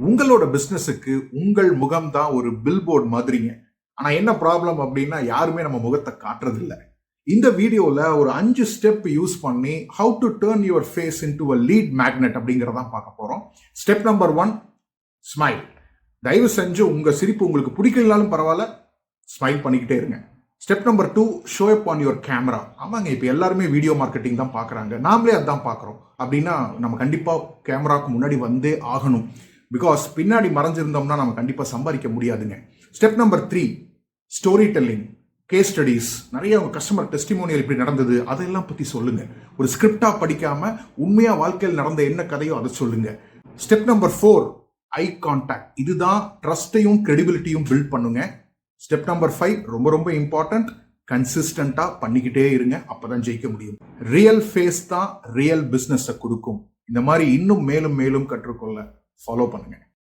உங்களோட பிசினஸுக்கு உங்கள் முகம் தான் ஒரு பில்போர்ட் மாதிரிங்க. ஆனா என்ன ப்ராப்ளம் அப்படின்னா யாருமே நம்ம முகத்தை காட்டுறது இல்ல. இந்த வீடியோல ஒரு 5 ஸ்டெப் யூஸ் பண்ணி how to turn your face into a lead magnet அப்படிங்கறத பார்க்க போறோம். Step number 1, smile. தயவு செஞ்சு உங்க சிரிப்பு உங்களுக்கு பிடிக்கலனாலும் பரவாயில்ல, ஸ்மைல் பண்ணிக்கிட்டே இருங்க. Step number 2, show up on your camera. ஆமாங்க, இப்போ எல்லாருமே வீடியோ மார்க்கெட்டிங் தான் பார்க்குறாங்க, நாமளே அதான் பார்க்குறோம். அப்படின்னா நம்ம கண்டிப்பாக கேமராக்கு முன்னாடி வந்தே ஆகணும். பிகாஸ் பின்னாடி மறைஞ்சிருந்தோம்னா நம்ம கண்டிப்பாக சம்பாதிக்க முடியாதுங்க. Step number 3, story telling, case studies. நிறைய உங்க கஸ்டமர் டெஸ்டிமோனியல் இப்படி நடந்தது அதெல்லாம் பற்றி சொல்லுங்க. ஒரு ஸ்கிரிப்டா படிக்காம உண்மையா வாழ்க்கையில் நடந்த என்ன கதையோ அதை சொல்லுங்க. Step number 4, eye contact. இதுதான் ட்ரஸ்டையும் கிரெடிபிலிட்டியும் பில்ட் பண்ணுங்க. ஸ்டெப் நம்பர் 5 ரொம்ப ரொம்ப இம்பார்ட்டன்ட். கன்சிஸ்டண்டா பண்ணிக்கிட்டே இருங்க, அப்பதான் ஜெயிக்க முடியும். ரியல் ஃபேஸ் தான் ரியல் பிசினஸ் கொடுக்கும். இந்த மாதிரி இன்னும் மேலும் மேலும் கற்றுக்கொள்ள ஃபாலோ பண்ணுங்க.